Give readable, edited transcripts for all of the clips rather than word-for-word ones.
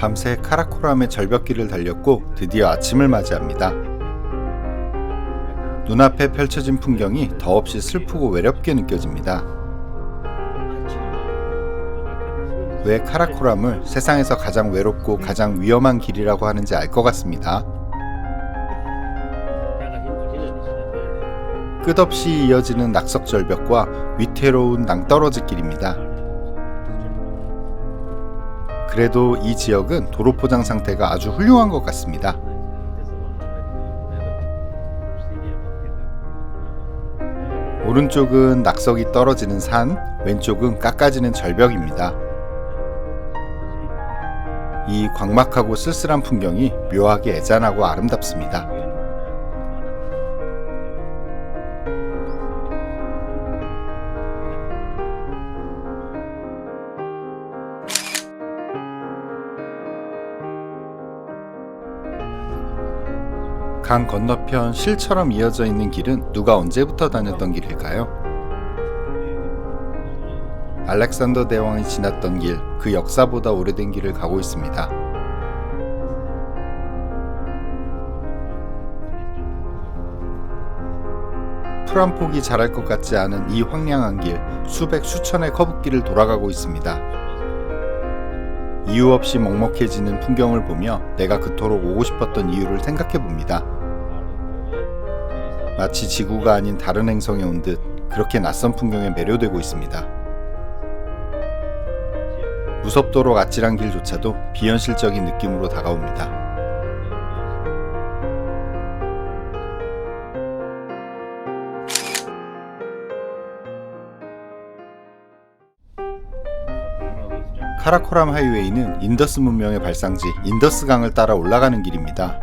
밤새 카라코람의 절벽길을 달렸고 드디어 아침을 맞이합니다. 눈앞에 펼쳐진 풍경이 더없이 슬프고 외롭게 느껴집니다. 왜 카라코람을 세상에서 가장 외롭고 가장 위험한 길이라고 하는지 알 것 같습니다. 끝없이 이어지는 낙석절벽과 위태로운 낭떠러지 길입니다. 그래도 이 지역은 도로 포장 상태가 아주 훌륭한 것 같습니다. 오른쪽은 낙석이 떨어지는 산, 왼쪽은 깎아지는 절벽입니다. 이 광막하고 쓸쓸한 풍경이 묘하게 애잔하고 아름답습니다. 강 건너편 실처럼 이어져 있는 길은 누가 언제부터 다녔던 길일까요? 알렉산더 대왕이 지났던 길, 그 역사보다 오래된 길을 가고 있습니다. 풀 한 폭이 자랄 것 같지 않은 이 황량한 길, 수백 수천의 커브길을 돌아가고 있습니다. 이유 없이 먹먹해지는 풍경을 보며 내가 그토록 오고 싶었던 이유를 생각해 봅니다. 마치 지구가 아닌 다른 행성에 온 듯 그렇게 낯선 풍경에 매료되고 있습니다. 무섭도록 아찔한 길조차도 비현실적인 느낌으로 다가옵니다. 카라코람 하이웨이는 인더스 문명의 발상지 인더스강을 따라 올라가는 길입니다.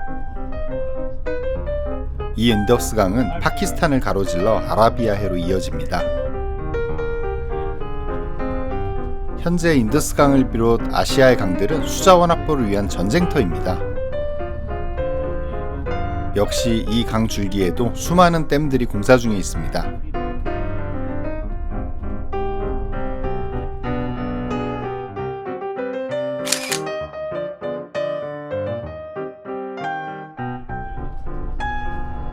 이 인더스강은 파키스탄을 가로질러 아라비아해로 이어집니다. 현재 인더스강을 비롯 아시아의 강들은 수자원 확보를 위한 전쟁터입니다. 역시 이 강 줄기에도 수많은 댐들이 공사 중에 있습니다.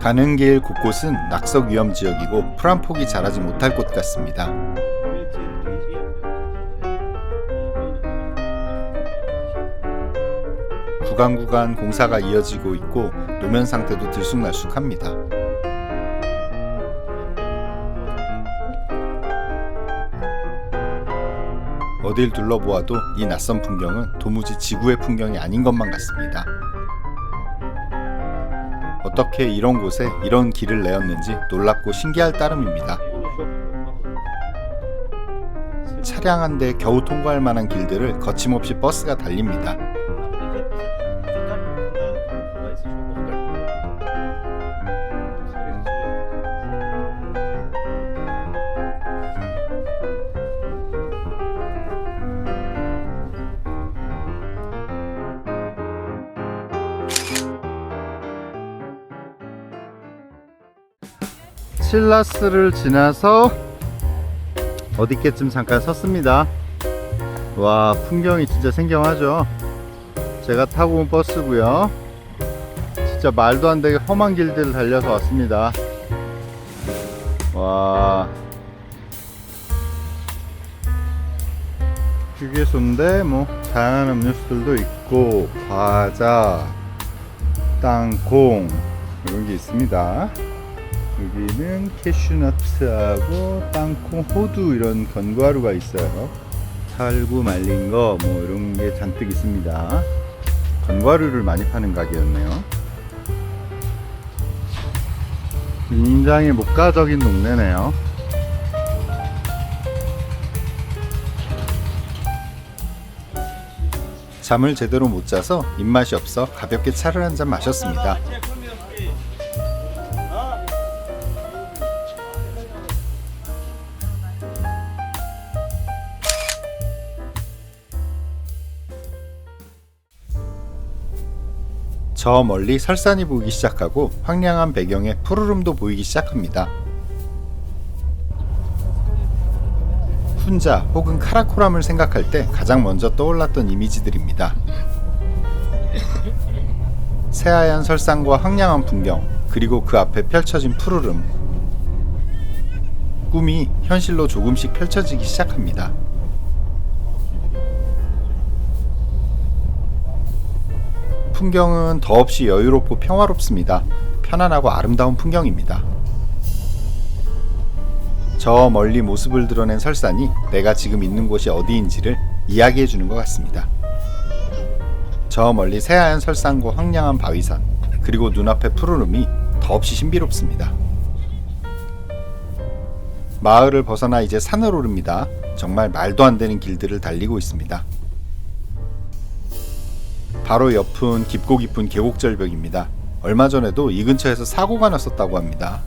가는 길 곳곳은 낙석 위험 지역이고 풀 한 폭이 자라지 못할 곳 같습니다. 구간 공사가 이어지고 있고 노면 상태도 들쑥날쑥합니다. 어딜 둘러보아도 이 낯선 풍경은 도무지 지구의 풍경이 아닌 것만 같습니다. 어떻게 이런 곳에 이런 길을 내었는지 놀랍고 신기할 따름입니다. 차량 한 대 겨우 통과할 만한 길들을 거침없이 버스가 달립니다. 실라스를 지나서 어디께쯤 잠깐 섰습니다. 와, 풍경이 진짜 생경하죠. 제가 타고 온 버스고요. 진짜 말도 안 되게 험한 길들을 달려서 왔습니다. 와, 휴게소인데 뭐 다양한 음료수들도 있고 과자, 땅콩 이런 게 있습니다. 여기는 캐슈너트하고 땅콩, 호두 이런 견과류가 있어요. 살구 말린 거 뭐 이런 게 잔뜩 있습니다. 견과류를 많이 파는 가게였네요. 굉장히 목가적인 동네네요. 잠을 제대로 못 자서 입맛이 없어 가볍게 차를 한 잔 마셨습니다. 저 멀리 설산이 보이기 시작하고 황량한 배경에 푸르름도 보이기 시작합니다. 훈자 혹은 카라코람을 생각할 때 가장 먼저 떠올랐던 이미지들입니다. 새하얀 설산과 황량한 풍경, 그리고 그 앞에 펼쳐진 푸르름. 꿈이 현실로 조금씩 펼쳐지기 시작합니다. 풍경은 더없이 여유롭고 평화롭습니다. 편안하고 아름다운 풍경입니다. 저 멀리 모습을 드러낸 설산이 내가 지금 있는 곳이 어디인지를 이야기해 주는 것 같습니다. 저 멀리 새하얀 설산과 황량한 바위산, 그리고 눈앞의 푸르름이 더없이 신비롭습니다. 마을을 벗어나 이제 산을 오릅니다. 정말 말도 안 되는 길들을 달리고 있습니다. 바로 옆은 깊고 깊은 계곡절벽입니다. 얼마 전에도 이 근처에서 사고가 났었다고 합니다.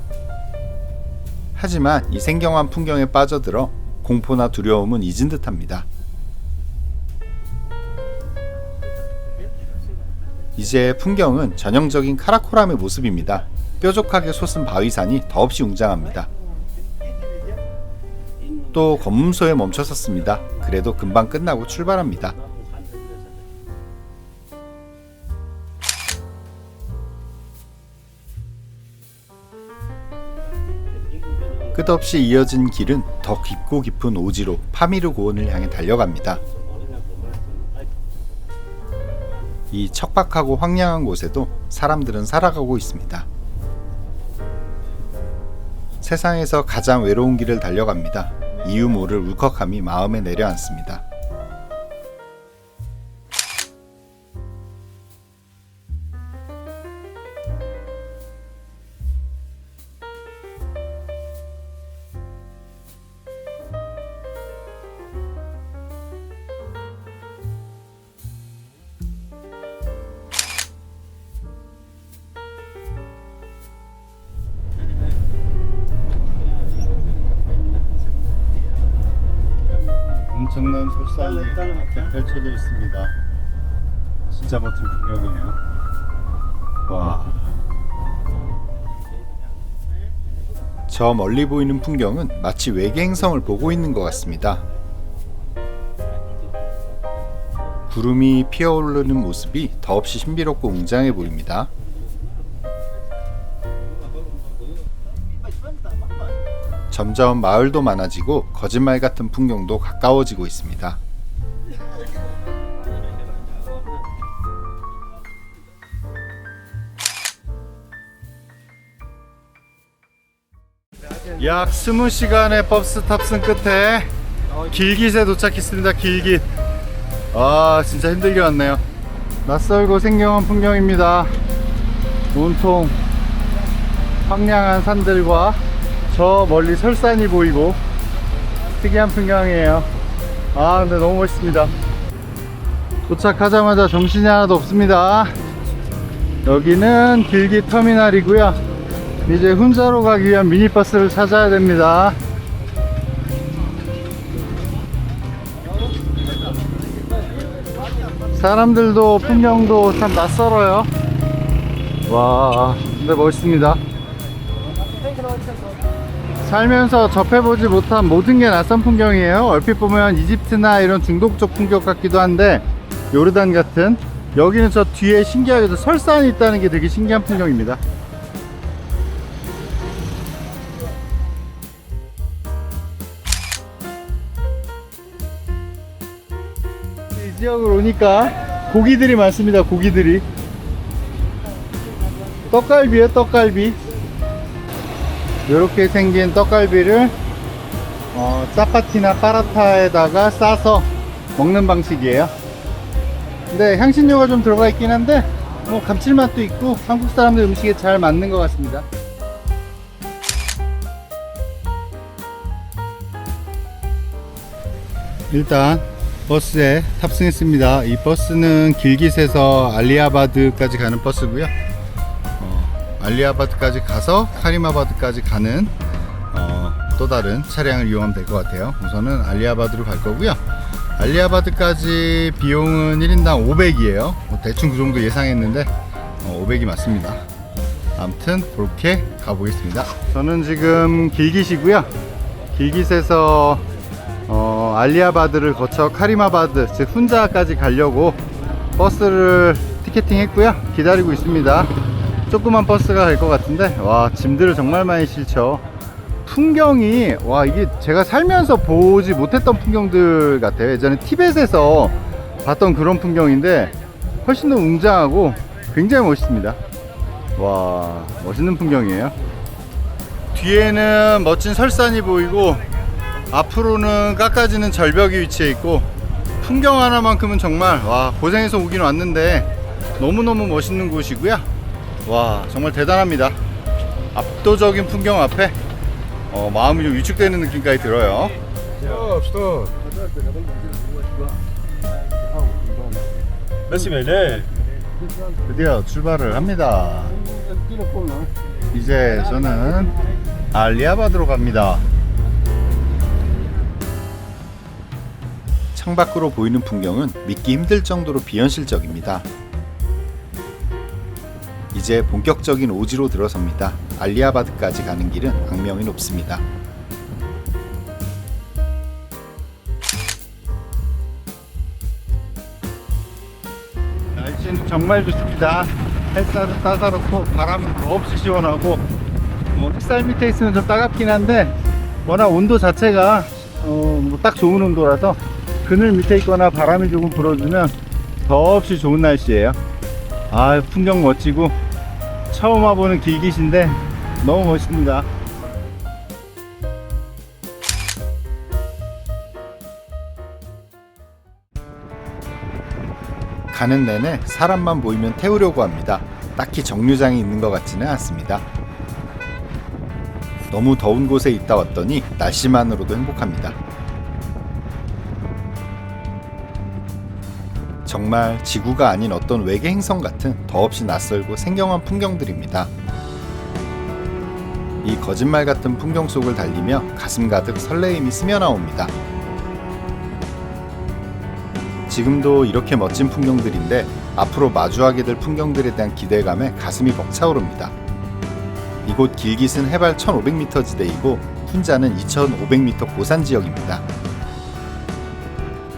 하지만 이 생경한 풍경에 빠져들어 공포나 두려움은 잊은 듯합니다. 이제 풍경은 전형적인 카라코람의 모습입니다. 뾰족하게 솟은 바위산이 더없이 웅장합니다. 또 검문소에 멈춰섰습니다. 그래도 금방 끝나고 출발합니다. 끝없이 이어진 길은 더 깊고 깊은 오지로 파미르 고원을 향해 달려갑니다. 이 척박하고 황량한 곳에도 사람들은 살아가고 있습니다. 세상에서 가장 외로운 길을 달려갑니다. 이유 모를 울컥함이 마음에 내려앉습니다. 엄청난 설산이 앞에 펼쳐져 있습니다. 진짜 멋진 풍경이네요. 와. 저 멀리 보이는 풍경은 마치 외계 행성을 보고 있는 것 같습니다. 구름이 피어오르는 모습이 더없이 신비롭고 웅장해 보입니다. 점점 마을도 많아지고 거짓말 같은 풍경도 가까워지고 있습니다. 약 20시간의 버스 탑승 끝에 길깃에 도착했습니다. 길깃. 아, 진짜 힘들게 왔네요. 낯설고 생경한 풍경입니다. 온통 황량한 산들과 저 멀리 설산이 보이고 특이한 풍경이에요. 아, 근데 너무 멋있습니다. 도착하자마자 정신이 하나도 없습니다. 여기는 길깃 터미널이고요. 이제 훈자로 가기 위한 미니버스를 찾아야 됩니다. 사람들도 풍경도 참 낯설어요. 와, 근데 멋있습니다. 살면서 접해보지 못한 모든 게 낯선 풍경이에요. 얼핏 보면 이집트나 이런 중동쪽 풍경 같기도 한데, 요르단 같은, 여기는 저 뒤에 신기하게도 설산이 있다는 게 되게 신기한 풍경입니다. 이 지역을 오니까 고기들이 많습니다. 고기들이. 떡갈비에요, 떡갈비. 이렇게 생긴 떡갈비를 짜파티나 파라타에다가 싸서 먹는 방식이에요. 근데 향신료가 좀 들어가 있긴 한데 뭐 감칠맛도 있고 한국 사람들 음식에 잘 맞는 것 같습니다. 일단 버스에 탑승했습니다. 이 버스는 길깃에서 알리아바드까지 가는 버스고요. 알리아바드까지 가서 카리마바드까지 가는 또 다른 차량을 이용하면 될 것 같아요. 우선은 알리아바드로 갈 거고요. 알리아바드까지 비용은 1인당 500이에요. 대충 그 정도 예상했는데 500이 맞습니다. 아무튼 그렇게 가보겠습니다. 저는 지금 길깃이고요. 길깃에서 알리아바드를 거쳐 카리마바드, 즉 훈자까지 가려고 버스를 티켓팅 했고요. 기다리고 있습니다. 조그만 버스가 갈 것 같은데, 와, 짐들을 정말 많이 실죠. 풍경이, 와, 이게 제가 살면서 보지 못했던 풍경들 같아요. 예전에 티벳에서 봤던 그런 풍경인데 훨씬 더 웅장하고 굉장히 멋있습니다. 와, 멋있는 풍경이에요. 뒤에는 멋진 설산이 보이고 앞으로는 깎아지는 절벽이 위치해 있고, 풍경 하나만큼은 정말, 와, 고생해서 오긴 왔는데 너무너무 멋있는 곳이고요. 와, 정말 대단합니다. 압도적인 풍경 앞에 마음이 좀 위축되는 느낌까지 들어요. 드디어 출발을 합니다. 이제 저는 알리아바드로 갑니다. 창밖으로 보이는 풍경은 믿기 힘들 정도로 비현실적입니다. 이제 본격적인 오지로 들어섭니다. 알리아바드까지 가는 길은 악명이 높습니다. 날씨는 정말 좋습니다. 햇살은 따사롭고 바람은 더없이 시원하고, 햇살 밑에 있으면 좀 따갑긴 한데 워낙 온도 자체가 딱 좋은 온도라서 그늘 밑에 있거나 바람이 조금 불어주면 더없이 좋은 날씨예요. 아, 풍경 멋지고 처음 와보는 길깃인데 너무 멋있습니다. 가는 내내 사람만 보이면 태우려고 합니다. 딱히 정류장이 있는 것 같지는 않습니다. 너무 더운 곳에 있다 왔더니 날씨만으로도 행복합니다. 정말 지구가 아닌 어떤 외계 행성 같은 더없이 낯설고 생경한 풍경들입니다. 이 거짓말 같은 풍경 속을 달리며 가슴 가득 설레임이 스며나옵니다. 지금도 이렇게 멋진 풍경들인데 앞으로 마주하게 될 풍경들에 대한 기대감에 가슴이 벅차오릅니다. 이곳 길깃은 해발 1500m 지대이고 훈자는 2500m 고산 지역입니다.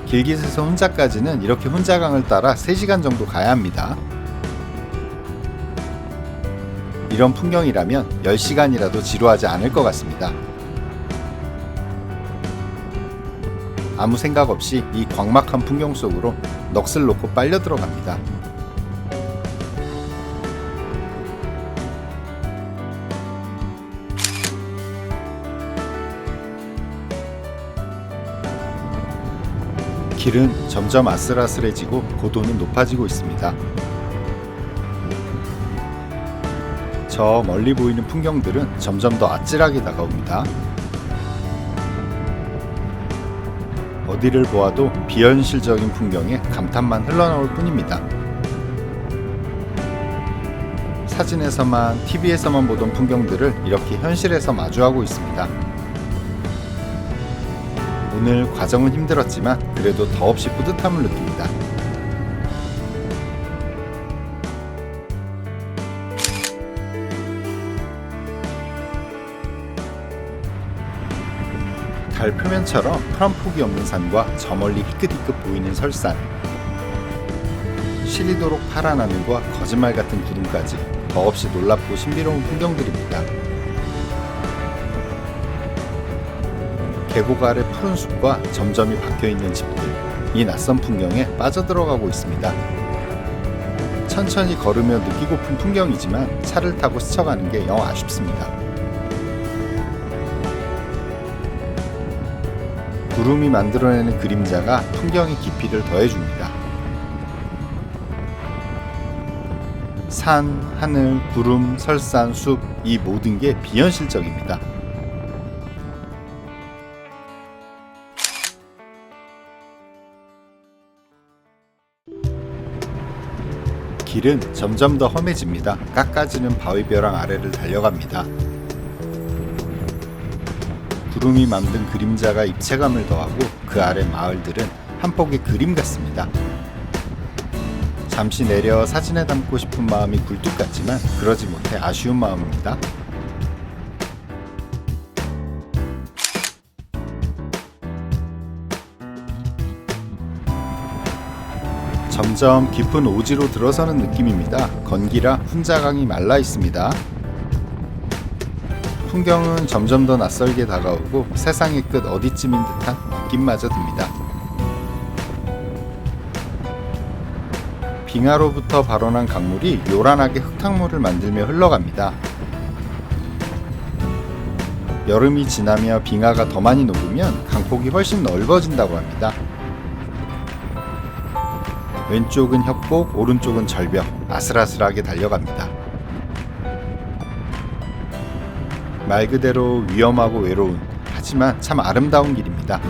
길깃에서 훈자까지는 이렇게 훈자강을 따라 3시간 정도 가야 합니다. 이런 풍경이라면 10시간이라도 지루하지 않을 것 같습니다. 아무 생각 없이 이 광막한 풍경 속으로 넋을 놓고 빨려 들어갑니다. 길은 점점 아슬아슬해지고 고도는 높아지고 있습니다. 저 멀리 보이는 풍경들은 점점 더 아찔하게 다가옵니다. 어디를 보아도 비현실적인 풍경에 감탄만 흘러나올 뿐입니다. 사진에서만, TV에서만 보던 풍경들을 이렇게 현실에서 마주하고 있습니다. 오늘 과정은 힘들었지만 그래도 더없이 뿌듯함을 느낍니다. 달 표면처럼 푸른 폭이 없는 산과 저 멀리 희끗희끗 보이는 설산, 시리도록 파란 하늘과 거짓말 같은 구름까지 더없이 놀랍고 신비로운 풍경들입니다. 계곡 아래 푸른 숲과 점점이 박혀있는 집들, 이 낯선 풍경에 빠져들어가고 있습니다. 천천히 걸으며 느끼고픈 풍경이지만 차를 타고 스쳐가는 게 영 아쉽습니다. 구름이 만들어내는 그림자가 풍경의 깊이를 더해줍니다. 산, 하늘, 구름, 설산, 숲, 이 모든 게 비현실적입니다. 길은 점점 더 험해집니다. 깎아지는 바위벼랑 아래를 달려갑니다. 구름이 만든 그림자가 입체감을 더하고 그 아래 마을들은 한 폭의 그림 같습니다. 잠시 내려 사진에 담고 싶은 마음이 굴뚝 같지만 그러지 못해 아쉬운 마음입니다. 점점 깊은 오지로 들어서는 느낌입니다. 건기라 훈자강이 말라 있습니다. 풍경은 점점 더 낯설게 다가오고 세상의 끝 어디쯤인 듯한 느낌마저 듭니다. 빙하로부터 발원한 강물이 요란하게 흙탕물을 만들며 흘러갑니다. 여름이 지나며 빙하가 더 많이 녹으면 강폭이 훨씬 넓어진다고 합니다. 왼쪽은 협곡, 오른쪽은 절벽, 아슬아슬하게 달려갑니다. 말 그대로 위험하고 외로운, 하지만 참 아름다운 길입니다.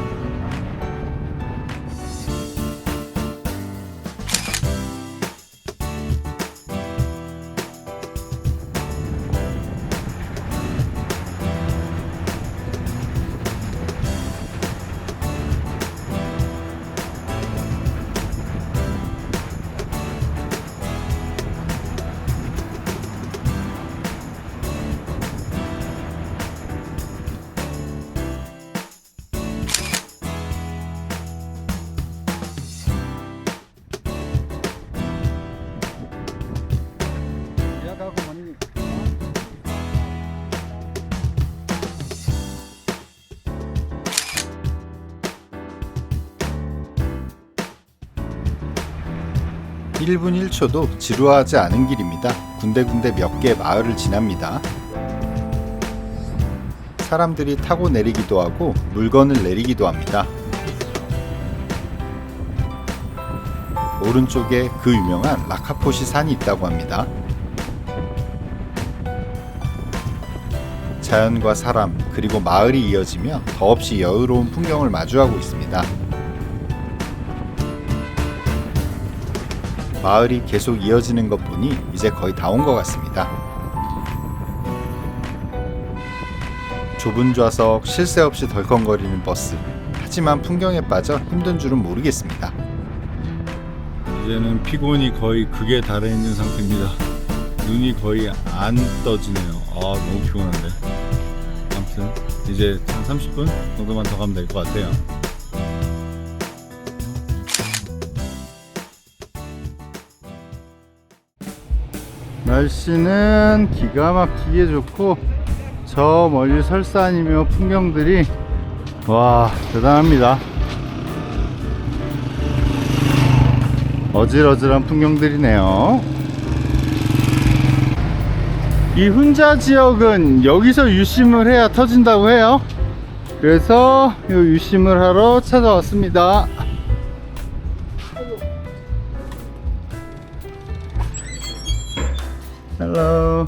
(1분 1초도) 지루하지 않은 길입니다. 군데군데 몇 개 마을을 지납니다. 사람들이 타고 내리기도 하고 물건을 내리기도 합니다. 오른쪽에 그 유명한 라카포시 산이 있다고 합니다. 자연과 사람 그리고 마을이 이어지며 더없이 여유로운 풍경을 마주하고 있습니다. 마을이 계속 이어지는 것 보니 이제 거의 다 온 것 같습니다. 좁은 좌석, 쉴 새 없이 덜컹거리는 버스. 하지만 풍경에 빠져 힘든 줄은 모르겠습니다. 이제는 피곤이 거의 극에 달해 있는 상태입니다. 눈이 거의 안 떠지네요. 너무 피곤한데. 아무튼 이제 한 30분 정도만 더 가면 될 것 같아요. 날씨는 기가 막히게 좋고 저 멀리 설산이며 풍경들이 와 대단합니다. 어질어질한 풍경들이네요. 이 훈자 지역은 여기서 유심을 해야 터진다고 해요. 그래서 이 유심을 하러 찾아왔습니다. 헬로.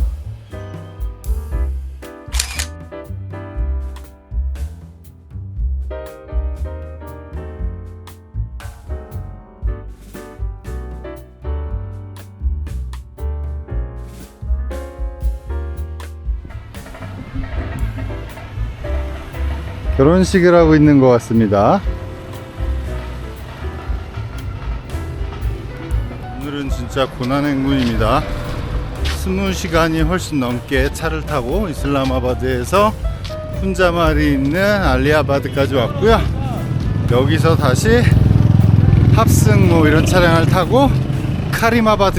결혼식을 하고 있는 것 같습니다. 오늘은 진짜 고난의 행군입니다. 20시간이 훨씬 넘게 차를 타고 이슬람아바드에서 훈자말이 있는 알리아바드까지 왔고요. 여기서 다시 합승 이런 차량을 타고 카리마바드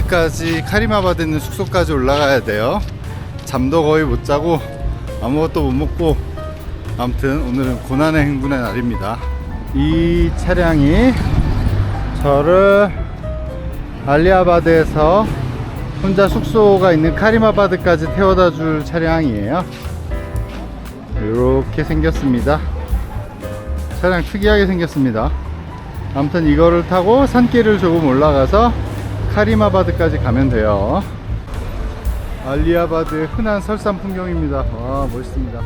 있는 숙소까지 올라가야 돼요. 잠도 거의 못 자고 아무것도 못 먹고, 아무튼 오늘은 고난의 행군의 날입니다. 이 차량이 저를 알리아바드에서 혼자 숙소가 있는 카리마바드까지 태워다 줄 차량이에요. 이렇게 생겼습니다. 차량 특이하게 생겼습니다. 아무튼 이거를 타고 산길을 조금 올라가서 카리마바드까지 가면 돼요. 알리아바드의 흔한 설산 풍경입니다. 와 멋있습니다.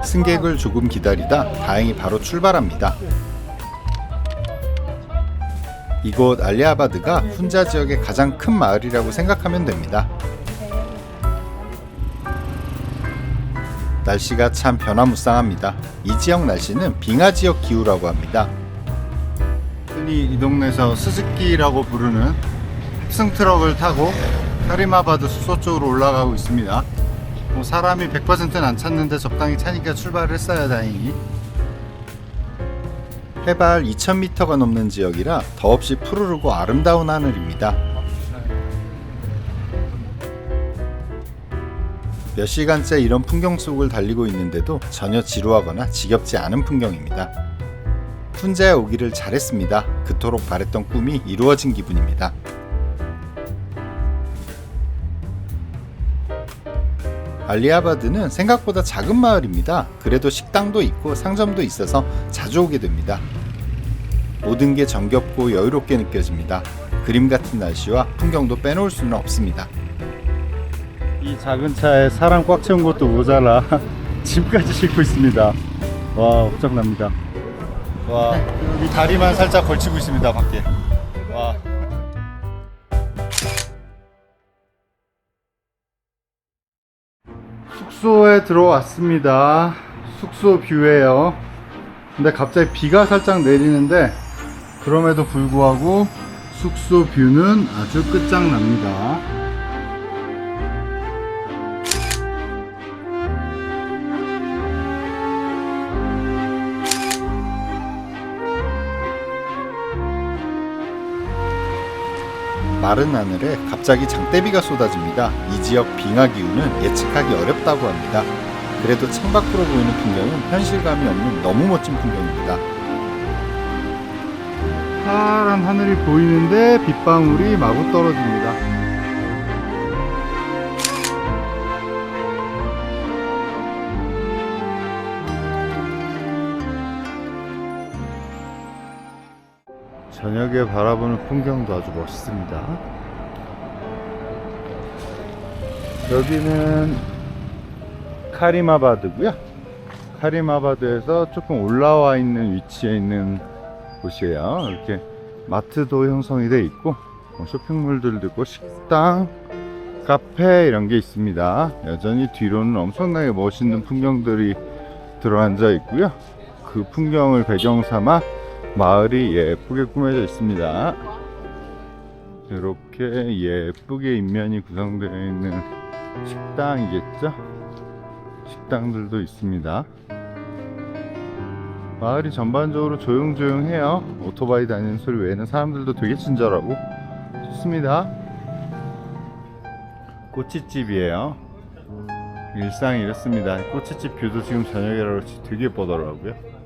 승객을 조금 기다리다 다행히 바로 출발합니다. 이곳 알리아바드가 훈자 지역의 가장 큰 마을이라고 생각하면 됩니다. 날씨가 참 변화무쌍합니다. 이 지역 날씨는 빙하 지역 기후라고 합니다. 흔히 이 동네에서 스즈키라고 부르는 합승 트럭을 타고 카리마바드 숙소 쪽으로 올라가고 있습니다. 사람이 100%는 안 찼는데 적당히 차니까 출발을 했어요. 다행히. 해발 2000m가 넘는 지역이라 더없이 푸르르고 아름다운 하늘입니다. 몇 시간째 이런 풍경 속을 달리고 있는데도 전혀 지루하거나 지겹지 않은 풍경입니다. 훈자에 오기를 잘했습니다. 그토록 바랬던 꿈이 이루어진 기분입니다. 알리아바드는 생각보다 작은 마을입니다. 그래도 식당도 있고 상점도 있어서 자주 오게 됩니다. 모든 게 정겹고 여유롭게 느껴집니다. 그림 같은 날씨와 풍경도 빼놓을 수는 없습니다. 이 작은 차에 사람 꽉 채운 것도 모자라 짐까지 싣고 있습니다. 와, 엄청납니다. 와, 여기 다리만 살짝 걸치고 있습니다. 밖에. 와. 숙소에 들어왔습니다. 숙소 뷰예요. 근데 갑자기 비가 살짝 내리는데 그럼에도 불구하고 숙소 뷰는 아주 끝장납니다. 마른 하늘에 갑자기 장대비가 쏟아집니다. 이 지역 빙하 기후는 예측하기 어렵다고 합니다. 그래도 창밖으로 보이는 풍경은 현실감이 없는 너무 멋진 풍경입니다. 파란 하늘이 보이는데 빗방울이 마구 떨어집니다. 저녁에 바라보는 풍경도 아주 멋있습니다. 여기는 카리마바드고요. 카리마바드에서 조금 올라와 있는 위치에 있는 곳이에요. 이렇게 마트도 형성이 돼 있고 쇼핑몰들도 있고 식당, 카페 이런 게 있습니다. 여전히 뒤로는 엄청나게 멋있는 풍경들이 들어앉아 있고요. 그 풍경을 배경 삼아 마을이 예쁘게 꾸며져 있습니다. 이렇게 예쁘게 인면이 구성되어 있는 식당이겠죠? 식당들도 있습니다. 마을이 전반적으로 조용조용해요. 오토바이 다니는 소리 외에는 사람들도 되게 친절하고 좋습니다. 꼬치집이에요. 일상이 이렇습니다. 꼬치집 뷰도 지금 저녁이라 그렇지 되게 예쁘더라고요.